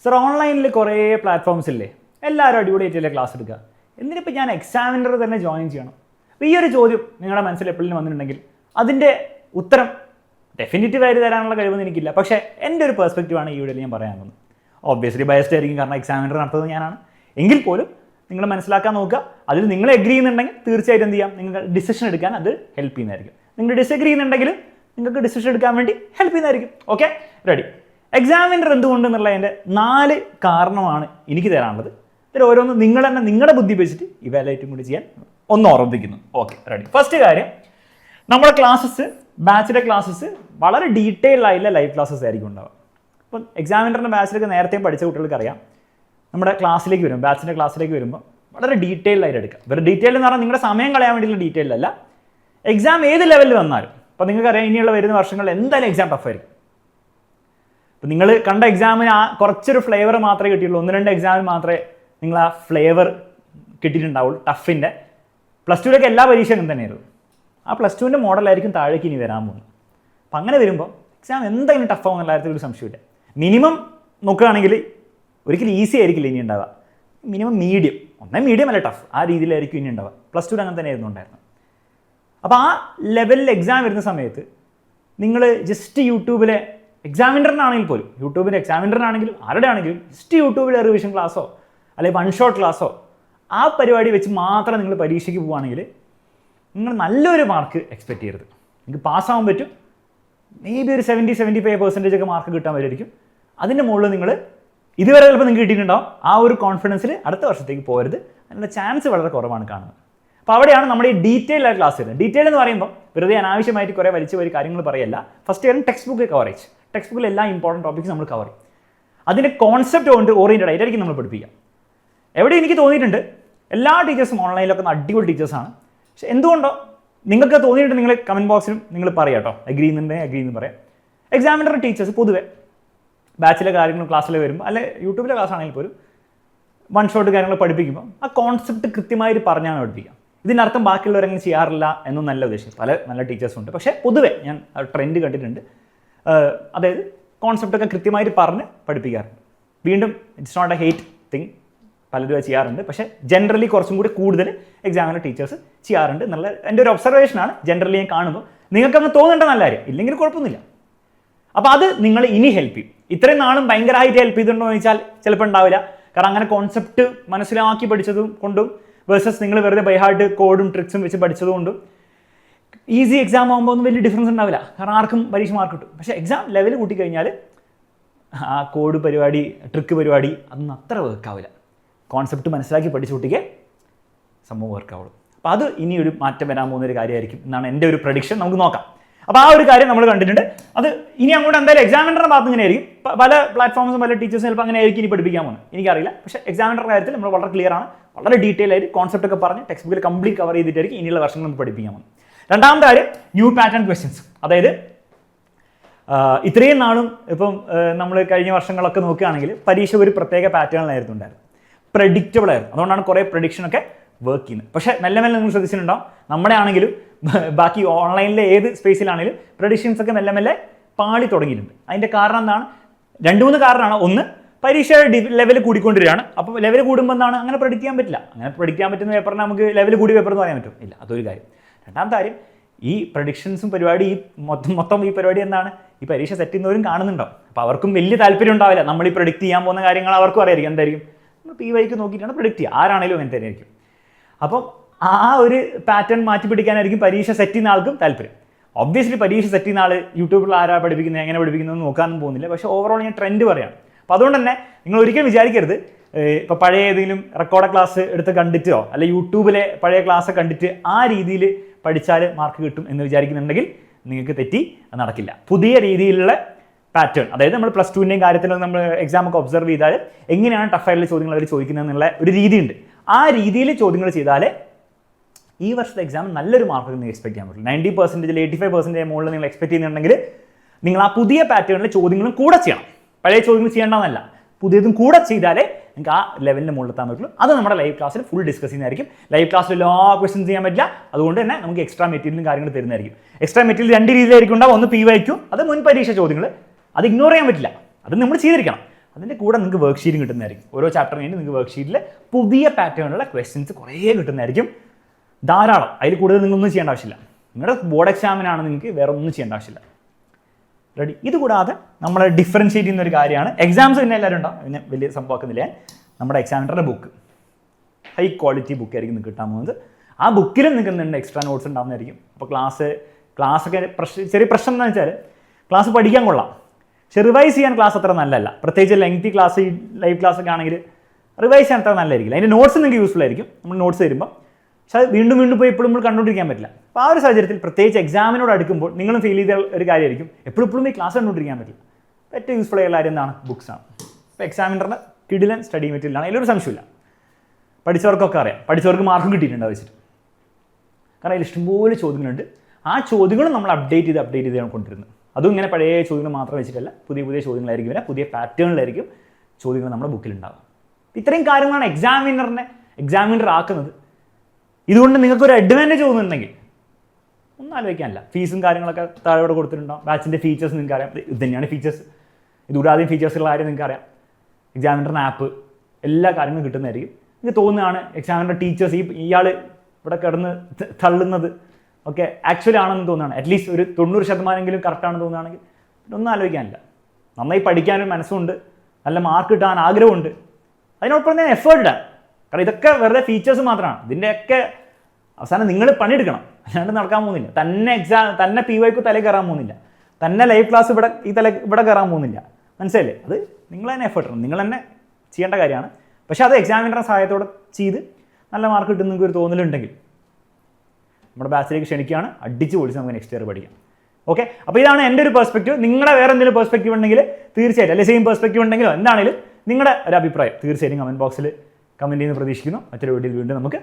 Sir ഓൺലൈനിൽ കുറേ platforms ഇല്ലേ, എല്ലാവരും അടിപൊളിയായിട്ടല്ലേ ക്ലാസ് എടുക്കുക, എന്തിനിപ്പോൾ ഞാൻ എക്സാമിനർ തന്നെ ജോയിൻ ചെയ്യണം? അപ്പോൾ ഈ ഒരു ചോദ്യം നിങ്ങളുടെ മനസ്സിൽ എപ്പോഴും വന്നിട്ടുണ്ടെങ്കിൽ അതിൻ്റെ ഉത്തരം ഡെഫിനിറ്റീവായിട്ട് തരാനുള്ള കഴിവൊന്നും എനിക്കില്ല. പക്ഷേ എൻ്റെ ഒരു പെർസ്പെക്റ്റീവാണ് ഈ വീഡിയോയിൽ ഞാൻ പറയാൻ പോകുന്നത്. ഒബ്വിയസ്ലി ബയസ്ഡ് ആയിരിക്കും, കാരണം എക്സാമിനർ നടത്തുന്നത് ഞാനാണ്. എങ്കിൽ പോലും നിങ്ങൾ മനസ്സിലാക്കാൻ നോക്കുക. അതിൽ നിങ്ങൾ എഗ്രി ചെയ്യുന്നുണ്ടെങ്കിൽ തീർച്ചയായിട്ടും എന്ത് ചെയ്യാം, നിങ്ങൾക്ക് ഡിസിഷൻ എടുക്കാൻ അത് ഹെൽപ്പ് ചെയ്യുന്നതായിരിക്കും. നിങ്ങൾ ഡിസഗ്രി ചെയ്യുന്നുണ്ടെങ്കിൽ നിങ്ങൾക്ക് ഡിസിഷൻ എടുക്കാൻ വേണ്ടി ഹെൽപ്പ് ചെയ്യുന്നതായിരിക്കും. Okay, ready. എക്സാമിനർ എന്തുകൊണ്ടെന്നുള്ളതിൻ്റെ 4 കാരണമാണ് എനിക്ക് തരാനുള്ളത്. ഇതിൽ ഓരോന്ന് നിങ്ങൾ തന്നെ നിങ്ങളുടെ ബുദ്ധി വെച്ചിട്ട് ഇവാലുവേറ്റും കൂടി ചെയ്യാൻ ഒന്ന് ഓർമ്മിപ്പിക്കുന്നു. Okay, ready. ഫസ്റ്റ് കാര്യം, നമ്മുടെ ക്ലാസ്സസ്, ബാച്ചിലെ ക്ലാസ്സസ് വളരെ ഡീറ്റെയിൽഡ് ആയിട്ടുള്ള ലൈവ് ക്ലാസ്സസ് ആയിരിക്കും ഉണ്ടാവുക. അപ്പം എക്സാമിനറിൻ്റെ ബാച്ചിലൊക്കെ നേരത്തെ പഠിച്ച കുട്ടികൾക്ക് അറിയാം, നമ്മുടെ ക്ലാസ്സിലേക്ക് വരും, ബാച്ചിൻ്റെ ക്ലാസ്സിലേക്ക് വരുമ്പോൾ വളരെ ഡീറ്റെയിൽഡ് ആയിട്ട് എടുക്കുക. വെറുതെ ഡീറ്റെയിൽ എന്ന് പറഞ്ഞാൽ നിങ്ങളുടെ സമയം കളയാൻ വേണ്ടിയുള്ള ഡീറ്റെയിൽഡ് അല്ല. എക്സാം ഏത് ലെവലിൽ വന്നാലും, അപ്പോൾ നിങ്ങൾക്കറിയാം ഇനിയുള്ള വരുന്ന വർഷങ്ങളിൽ എന്തായാലും എക്സാം ടഫായിരിക്കും. അപ്പോൾ നിങ്ങൾ കണ്ട എക്സാമിന് കുറച്ചൊരു ഫ്ലേവർ മാത്രമേ കിട്ടിയുള്ളൂ, 1-2 എക്സാമിന് മാത്രമേ നിങ്ങൾ ആ ഫ്ലേവർ കിട്ടിയിട്ടുണ്ടാവുള്ളൂ ടഫിൻ്റെ. +2 എല്ലാ പരീക്ഷയും അങ്ങനെ തന്നെയായിരുന്നു. ആ +2 മോഡലായിരിക്കും താഴേക്ക് ഇനി വരാൻ പോകുന്നത്. അപ്പം അങ്ങനെ വരുമ്പോൾ എക്സാം എന്തായാലും ടഫാവും എന്നുള്ള കാര്യത്തിൽ ഒരു സംശയമില്ല. മിനിമം നോക്കുകയാണെങ്കിൽ ഒരിക്കലും ഈസി ആയിരിക്കില്ല ഇനി ഉണ്ടാവുക, മിനിമം മീഡിയം, മീഡിയം അല്ല ടഫ്, ആ രീതിയിലായിരിക്കും ഇനി ഉണ്ടാവുക. +2 അങ്ങനെ തന്നെയായിരുന്നു ഉണ്ടായിരുന്നത്. അപ്പോൾ ആ ലെവലിൽ എക്സാം വരുന്ന സമയത്ത് നിങ്ങൾ ജസ്റ്റ് യൂട്യൂബിലെ എക്സാമിനറിനാണെങ്കിൽ പോലും, യൂട്യൂബിൻ്റെ എക്സാമിനറിനാണെങ്കിലും ആരുടെ ആണെങ്കിലും ജസ്റ്റ് യൂട്യൂബിലെ റിവിഷൻ ക്ലാസ്സോ അല്ലെങ്കിൽ 1 ഷോട്ട് ക്ലാസ്സോ ആ പരിപാടി വെച്ച് മാത്രം നിങ്ങൾ പരീക്ഷയ്ക്ക് പോവുകയാണെങ്കിൽ നിങ്ങൾ നല്ലൊരു മാർക്ക് എക്സ്പെക്ട് ചെയ്യരുത്. നിങ്ങൾക്ക് പാസ്സാവാൻ പറ്റും, മേ ബി ഒരു 70-75% ഒക്കെ മാർക്ക് കിട്ടാൻ വരുമായിരിക്കും. അതിൻ്റെ മുകളിൽ നിങ്ങൾ ഇതുവരെ ചിലപ്പോൾ നിങ്ങൾക്ക് കിട്ടിയിട്ടുണ്ടാവും. ആ ഒരു കോൺഫിഡൻസിൽ അടുത്ത വർഷത്തേക്ക് പോകരുത്, അതിനുള്ള ചാൻസ് വളരെ കുറവാണ് കാണുന്നത്. അപ്പോൾ അവിടെയാണ് നമ്മുടെ ഈ ഡീറ്റെയിൽ ആയ ക്ലാസ് വരുന്നത്. ഡീറ്റെയിൽ എന്ന് പറയുമ്പോൾ വെറുതെ അനാവശ്യമായിട്ട് കുറേ വലിയ കാര്യങ്ങൾ പറയല്ല. First year text book coverage, text ബുക്കിൽ എല്ലാ ഇമ്പോർട്ടൻറ്റ് ടോപ്പിക്സ് നമ്മൾ കവർ ചെയ്യും. അതിൻ്റെ കോൺസെപ്റ്റ് കൊണ്ട് ഓറിയൻറ്റഡ് ആയിട്ടായിരിക്കും നമ്മൾ പഠിപ്പിക്കുക. എവിടെ എനിക്ക് തോന്നിയിട്ടുണ്ട് എല്ലാ ടീച്ചേഴ്സും ഓൺലൈനിലൊക്കെ അടിപൊളി ടീച്ചേഴ്സാണ്. പക്ഷേ എന്തുകൊണ്ടോ നിങ്ങൾക്ക് തോന്നിയിട്ട് നിങ്ങൾ കമൻറ്റ് ബോക്സിലും നിങ്ങൾ പറയാം കേട്ടോ, അഗ്രി എന്ന് പറയാം. എക്സാമിനർ ടീച്ചേഴ്സ് പൊതുവെ ബാച്ചിലെ കാര്യങ്ങളും ക്ലാസ്സിൽ വരുമ്പോൾ അല്ലെ യൂട്യൂബിലെ ക്ലാസ് ആണെങ്കിൽ പോലും 1 ഷോട്ട് കാര്യങ്ങൾ പഠിപ്പിക്കുമ്പോൾ ആ കോൺസെപ്റ്റ് കൃത്യമായിട്ട് പറഞ്ഞാണ് പഠിപ്പിക്കുക. ഇതിനർത്ഥം ബാക്കിയുള്ളവരങ്ങനെ ചെയ്യാറില്ല എന്നൊന്നും നല്ല ഉദ്ദേശം, പല നല്ല ടീച്ചേഴ്സും ഉണ്ട്. പക്ഷേ പൊതുവെ ഞാൻ ട്രെൻഡ് കണ്ടിട്ടുണ്ട്, അതായത് കോൺസെപ്റ്റൊക്കെ കൃത്യമായിട്ട് പറഞ്ഞ് പഠിപ്പിക്കാറുണ്ട്. വീണ്ടും it's not a hate thing, പലരും ചെയ്യാറുണ്ട്. പക്ഷേ ജനറലി കുറച്ചും കൂടി കൂടുതൽ എക്സാമിനർ ടീച്ചേഴ്സ് ചെയ്യാറുണ്ട് എന്നുള്ള എൻ്റെ ഒരു ഒബ്സർവേഷനാണ്. ജനറലി ഞാൻ കാണുമ്പോൾ നിങ്ങൾക്കങ്ങ് തോന്നേണ്ട നല്ല കാര്യം, ഇല്ലെങ്കിൽ കുഴപ്പമൊന്നുമില്ല. അപ്പോൾ അത് നിങ്ങൾ ഇനി ഹെൽപ്പ് ചെയ്യും. ഇത്രയും നാളും ഭയങ്കരമായിട്ട് ഹെൽപ്പ് ചെയ്തിട്ടുണ്ടോ എന്ന് ചോദിച്ചാൽ ചിലപ്പോൾ ഉണ്ടാവില്ല. കാരണം അങ്ങനെ കോൺസെപ്റ്റ് മനസ്സിലാക്കി പഠിച്ചതും കൊണ്ടും വേഴ്സസ് നിങ്ങൾ വെറുതെ ബൈഹാർട്ട് കോഡും ട്രിക്സും വെച്ച് പഠിച്ചതുകൊണ്ടും ഈസി എക്സാം ആകുമ്പോൾ ഒന്നും വലിയ ഡിഫറൻസ് ഉണ്ടാവില്ല. കാരണം ആർക്കും പരീക്ഷ മാർക്ക് കിട്ടും. പക്ഷേ എക്സാം ലെവൽ കൂട്ടിക്കഴിഞ്ഞാൽ ആ കോഡ് പരിപാടി, ട്രിക്ക് പരിപാടി അതൊന്നും അത്ര വർക്കാവില്ല. കോൺസെപ്റ്റ് മനസ്സിലാക്കി പഠിച്ചു കൂട്ടിക്ക് സംഭവം വർക്കാവുള്ളൂ. അപ്പോൾ അത് ഇനി ഒരു മാറ്റം വരാൻ പോകുന്നൊരു കാര്യമായിരിക്കും എന്നാണ് എൻ്റെ ഒരു പ്രഡിക്ഷൻ. നമുക്ക് നോക്കാം. അപ്പോൾ ആ ഒരു കാര്യം നമ്മൾ കണ്ടിട്ടുണ്ട്. അത് ഇനി അങ്ങോട്ട് എന്തായാലും എക്സാമിനറുടെ ഭാഗത്ത് ഇങ്ങനെ ആയിരിക്കും. പല പ്ലാറ്റ്ഫോംസും പല ടീച്ചേഴ്സും ചിലപ്പോൾ അങ്ങനെ ആയിരിക്കും ഇനി പഠിപ്പിക്കാൻ പോകുന്നത്, എനിക്കറിയില്ല. പക്ഷേ എക്സാമിനറുടെ കാര്യത്തിൽ നമ്മൾ വളരെ ക്ലിയർ ആണ്, വളരെ ഡീറ്റെയിൽ ആയിട്ട് കോൺസെപ്റ്റ് ഒക്കെ പറഞ്ഞ് ടെക്സ്റ്റ് ബുക്കിൽ കംപ്ലീറ്റ് കവർ ചെയ്തിട്ടായിരിക്കും ഇനിയുള്ള വർഷങ്ങൾ നമുക്ക് പഠിപ്പിക്കാൻ പോകുന്നത്. രണ്ടാമത്തെ കാര്യം ന്യൂ പാറ്റേൺ ക്വസ്റ്റ്യൻസ്. അതായത് ഇത്രയും നാളും ഇപ്പം നമ്മൾ കഴിഞ്ഞ വർഷങ്ങളൊക്കെ നോക്കുകയാണെങ്കിൽ പരീക്ഷ ഒരു പ്രത്യേക പാറ്റേണിലായിരുന്നു ഉണ്ടായിരുന്നു, പ്രഡിക്റ്റബിൾ ആയിരുന്നു. അതുകൊണ്ടാണ് കുറേ പ്രഡിക്ഷനൊക്കെ വർക്ക് ചെയ്യുന്നത്. പക്ഷേ മെല്ലെ നിങ്ങൾ ശ്രദ്ധിച്ചിട്ടുണ്ടാവും, നമ്മുടെ ആണെങ്കിലും ബാക്കി ഓൺലൈനിലെ ഏത് സ്പേസിലാണെങ്കിലും പ്രഡിക്ഷൻസ് ഒക്കെ മെല്ലെ പാളി തുടങ്ങിയിട്ടുണ്ട്. അതിൻ്റെ കാരണം എന്താണ്? 2-3 കാരണമാണ്. ഒന്ന്, പരീക്ഷയുടെ ലെവൽ കൂടിക്കൊണ്ടിരിക്കുകയാണ്. അപ്പോൾ ലെവൽ കൂടുമ്പോൾ എന്താണ്, അങ്ങനെ പ്രഡിക്റ്റ് ചെയ്യാൻ പറ്റില്ല. അങ്ങനെ പ്രഡിക്റ്റ് ചെയ്യാൻ പറ്റുന്ന പേപ്പറിന് നമുക്ക് ലെവൽ കൂടി പേപ്പർ എന്ന് പറയാൻ പറ്റും ഇല്ല, അതൊരു കാര്യം. രണ്ടാമത്തെ കാര്യം, ഈ പ്രഡിക്ഷൻസും പരിപാടി, ഈ മൊത്തം ഈ പരിപാടി എന്താണ്, ഈ പരീക്ഷ സെറ്റ് ചെയ്യുന്നവരും കാണുന്നുണ്ടാവും. അപ്പോൾ അവർക്കും വലിയ താല്പര്യം ഉണ്ടാവില്ല. നമ്മൾ ഈ പ്രഡിക്റ്റ് ചെയ്യാൻ പോകുന്ന കാര്യങ്ങൾ അവർക്കും അറിയായിരിക്കും എന്തായിരിക്കും. നമ്മൾ PYക്ക് നോക്കിയിട്ടാണ് പ്രഡിക്റ്റ് ചെയ്യുക, ആരാണെങ്കിലും അങ്ങനെ തന്നെ ആയിരിക്കും. അപ്പം ആ ഒരു പാറ്റേൺ മാറ്റി പിടിക്കാനായിരിക്കും പരീക്ഷ സെറ്റ് ചെയ്യുന്ന ആൾക്കും താല്പര്യം. ഒബ്വിയസ്ലി പരീക്ഷ സെറ്റ് ചെയ്യുന്ന ആൾ യൂട്യൂബിൽ ആരാ പഠിപ്പിക്കുന്നത്, എങ്ങനെ പഠിപ്പിക്കുന്നത് നോക്കാനൊന്നും പോകുന്നില്ല. പക്ഷേ ഓവറോൾ ഞാൻ ട്രെൻഡ് പറയാണ്. അപ്പോൾ അതുകൊണ്ട് തന്നെ നിങ്ങൾ ഒരിക്കലും വിചാരിക്കരുത് ഇപ്പോൾ പഴയ ഏതെങ്കിലും റെക്കോർഡ് ക്ലാസ് എടുത്ത് കണ്ടിട്ടോ അല്ലെ യൂട്യൂബിലെ പഴയ ക്ലാസ് കണ്ടിട്ട് ആ രീതിയിൽ പഠിച്ചാൽ മാർക്ക് കിട്ടും എന്ന് വിചാരിക്കുന്നുണ്ടെങ്കിൽ നിങ്ങൾക്ക് തെറ്റി, അത് നടക്കില്ല. പുതിയ രീതിയിലുള്ള പാറ്റേൺ, അതായത് നമ്മൾ +2ൻ്റെയും കാര്യത്തിൽ നമ്മൾ എക്സാം ഒക്കെ ഒബ്സർവ് ചെയ്താൽ എങ്ങനെയാണ് ടഫായിട്ടുള്ള ചോദ്യങ്ങൾ അവർ ചോദിക്കുന്നത് എന്നുള്ള ഒരു രീതിയുണ്ട്. ആ രീതിയിൽ ചോദ്യങ്ങൾ ചെയ്താൽ ഈ വർഷത്തെ എക്സാം നല്ലൊരു മാർക്ക് നിങ്ങൾക്ക് എക്സ്പെക്ട് ചെയ്യാൻ പറ്റും. 90% 85% മുകളിൽ നിങ്ങൾ എക്സ്പെക്ട് ചെയ്യുന്നുണ്ടെങ്കിൽ നിങ്ങൾ ആ പുതിയ പാറ്റേണിലെ ചോദ്യങ്ങളും കൂടെ ചെയ്യണം. പഴയ ചോദ്യങ്ങൾ ചെയ്യേണ്ടതെന്നല്ല, പുതിയതും കൂടെ ചെയ്താലേ നിങ്ങൾക്ക് ആ ലെവലിന് മുകളിലെത്താൻ പറ്റുള്ളൂ. അത് നമ്മുടെ ലൈവ് ക്ലാസ്സിൽ ഫുൾ ഡിസ്കസ് ചെയ്യുന്നതായിരിക്കും. ലൈവ് ക്ലാസ്സിൽ എല്ലാ ക്വസ്റ്റ്യൻസ് ചെയ്യാൻ പറ്റില്ല, അതുകൊണ്ട് തന്നെ നമുക്ക് എക്സ്ട്രാ മെറ്റീരിയലും കാര്യങ്ങൾ തരുന്നതായിരിക്കും. എക്സ്ട്രാ മെറ്റീരിയൽ 2 രീതിയിലായിരിക്കും ഉണ്ടാവും. ഒന്ന് PYക്കും, അത് മുൻ പരീക്ഷ ചോദ്യങ്ങൾ, അത് ഇഗ്നോർ ചെയ്യാൻ പറ്റില്ല, അത് നമ്മൾ ചെയ്തിരിക്കണം. അതിൻ്റെ കൂടെ നിങ്ങൾക്ക് വർക്ക് ഷീറ്റും കിട്ടുന്നതായിരിക്കും. ഓരോ ചാപ്റ്റർ കഴിഞ്ഞ് നിങ്ങൾക്ക് വർക്ക് ഷീറ്റിൽ പുതിയ പാറ്റേണിലുള്ള ക്വസ്റ്റ്യൻസ് കുറേ കിട്ടുന്നതായിരിക്കും. ധാരാളം. അതിൽ കൂടുതൽ നിങ്ങളൊന്നും ചെയ്യേണ്ട ആവശ്യമില്ല. നിങ്ങളുടെ ബോർഡ് എക്സാമിനാണ് നിങ്ങൾക്ക് വേറെ ഒന്നും ചെയ്യേണ്ട ആവശ്യമില്ല. റെഡി? ഇത് കൂടാതെ നമ്മൾ ഡിഫറൻഷ്യേറ്റ് ചെയ്യുന്ന ഒരു കാര്യമാണ് എക്സാംസ്. പിന്നെ എല്ലാവരും ഉണ്ടാവും, പിന്നെ വലിയ സംഭവമാക്കുന്നില്ല. നമ്മുടെ എക്സാമിനറുടെ ബുക്ക് ഹൈ ക്വാളിറ്റി ബുക്കായിരിക്കും നിങ്ങൾക്ക് കിട്ടാൻ പോകുന്നത്. ആ ബുക്കിലും നിങ്ങൾക്ക് എന്തുണ്ട് എക്സ്ട്രാ നോട്ട്സ് ഉണ്ടാകുന്നതായിരിക്കും. അപ്പോൾ ക്ലാസ്സൊക്കെ ചെറിയ പ്രശ്നം എന്താണെന്ന് വെച്ചാൽ ക്ലാസ് പഠിക്കാൻ കൊള്ളാം, പക്ഷെ റിവൈസ് ചെയ്യാൻ ക്ലാസ് അത്ര നല്ലതല്ല. പ്രത്യേകിച്ച് ലെങ്തി ക്ലാസ്, ലൈവ് ക്ലാസ് ഒക്കെ ആണെങ്കിൽ റിവൈസ് ചെയ്യാൻ അത്ര നല്ലതായിരിക്കില്ല. അതിൻ്റെ നോട്ട്സ് നിങ്ങൾക്ക് യൂസ്ഫുൾ ആയിരിക്കും നമ്മൾ നോട്ട്സ് തരുമ്പോൾ, പക്ഷെ അത് വീണ്ടും പോയി എപ്പോഴും നമ്മൾ കണ്ടുകൊണ്ടിരിക്കാൻ പറ്റില്ല. അപ്പോൾ ആ ഒരു സാഹചര്യത്തിൽ പ്രത്യേകിച്ച് എക്സാമിനോട് അടുക്കുമ്പോൾ നിങ്ങളും ഫീൽ ചെയ്ത ഒരു കാര്യമായിരിക്കും എപ്പോഴും ഈ ക്ലാസ് കണ്ടുകൊണ്ടിരിക്കാൻ പറ്റില്ല. ഏറ്റവും യൂസ്ഫുൾ ആയുള്ള കാര്യം എന്താണ്? ബുക്സാണ്. അപ്പോൾ എക്സാമിനറിന് കിടിലൻ സ്റ്റഡി മെറ്റീരിയലാണ്, അതിലൊരു സംശയമില്ല. പഠിച്ചവർക്കൊക്കെ അറിയാം, പഠിച്ചവർക്ക് മാർക്കും കിട്ടിയിട്ടുണ്ട് വെച്ചിട്ട്. കാരണം അതിൽ ഇഷ്ടംപോലെ ചോദ്യങ്ങളുണ്ട്. ആ ചോദ്യങ്ങളും നമ്മൾ അപ്ഡേറ്റ് ചെയ്താണ് കൊണ്ടിരുന്നത്. അതും ഇങ്ങനെ പഴയ ചോദ്യങ്ങൾ മാത്രം വെച്ചിട്ടല്ല, പുതിയ ചോദ്യങ്ങളായിരിക്കും വരിക, പുതിയ പാറ്റേണിലായിരിക്കും ചോദ്യങ്ങൾ നമ്മുടെ ബുക്കിലുണ്ടാകും. ഇത്രയും കാര്യങ്ങളാണ് എക്സാമിനർ ആക്കുന്നത്. ഇതുകൊണ്ട് നിങ്ങൾക്കൊരു അഡ്വാൻറ്റേജ് തോന്നുന്നുണ്ടെങ്കിൽ ഒന്നും ആലോചിക്കാനില്ല. ഫീസും കാര്യങ്ങളൊക്കെ താഴെ കൊടുത്തിട്ടുണ്ടാവും. ബാച്ചിൻ്റെ ഫീച്ചേഴ്സ് നിങ്ങൾക്ക് അറിയാം. ഇത് തന്നെയാണ് ഫീച്ചേഴ്സ്. ഇതുകൂടാതെയും ഫീച്ചേഴ്സുള്ള കാര്യം നിങ്ങൾക്ക് അറിയാം. എക്സാമിനറിൻ്റെ ആപ്പ്, എല്ലാ കാര്യങ്ങളും കിട്ടുന്നതായിരിക്കും. നിങ്ങൾക്ക് തോന്നുകയാണ് എക്സാമിനർ ടീച്ചേഴ്സ് ഇയാൾ ഇവിടെ കിടന്ന് തള്ളുന്നത് ഒക്കെ ആക്ച്വലി ആണെന്ന് തോന്നുകയാണ്, അറ്റ്ലീസ്റ്റ് ഒരു 90% കറക്റ്റാണെന്ന് തോന്നുകയാണെങ്കിൽ ഒന്നും ആലോചിക്കാനില്ല. നന്നായി പഠിക്കാനൊരു മനസ്സുണ്ട്, നല്ല മാർക്ക് കിട്ടാൻ ആഗ്രഹമുണ്ട്, അതിനോടൊപ്പം തന്നെ എഫേർട്ട് ഇടാൻ. കാരണം ഇതൊക്കെ വെറുതെ ഫീച്ചേഴ്സ് മാത്രമാണ്. ഇതിൻ്റെയൊക്കെ അവസാനം നിങ്ങൾ പണിയെടുക്കണം, അല്ലാണ്ട് നടക്കാൻ പോകുന്നില്ല. തന്നെ PYക്ക് തല കയറാൻ പോകുന്നില്ല, തന്നെ ലൈവ് ക്ലാസ് ഇവിടെ കയറാൻ പോകുന്നില്ല. മനസ്സിലല്ലേ? അത് നിങ്ങൾ തന്നെ എഫേർട്ട് ഇടണം, നിങ്ങൾ തന്നെ ചെയ്യേണ്ട കാര്യമാണ്. പക്ഷേ അത് എക്സാമിനറുടെ സഹായത്തോടെ ചെയ്ത് നല്ല മാർക്ക് കിട്ടുന്ന നിങ്ങൾക്ക് ഒരു തോന്നലുണ്ടെങ്കിൽ നമ്മുടെ ബാച്ചിലേക്ക് ക്ഷണിക്കുകയാണ്. അടിച്ച് പൊളിച്ച് നമുക്ക് നെക്സ്റ്റ് ഇയർ പഠിക്കാം. ഓക്കെ, അപ്പോൾ ഇതാണ് എൻ്റെ ഒരു പെർസ്പെക്റ്റീവ്. നിങ്ങളുടെ വേറെ എന്തെങ്കിലും പെർസ്പെക്റ്റീവ് ഉണ്ടെങ്കിൽ തീർച്ചയായിട്ടും, അല്ലെങ്കിൽ സെയിം പെർസ്പെക്റ്റീവ് ഉണ്ടെങ്കിലോ എന്താണെങ്കിലും നിങ്ങളുടെ ഒരു അഭിപ്രായം തീർച്ചയായിട്ടും കമൻറ്റ് ബോക്സിൽ കമൻറ്റ് ചെയ്യുന്ന പ്രതീക്ഷിക്കുന്നു. മറ്റൊരു വീഡിയോയിൽ വീണ്ടും നമുക്ക്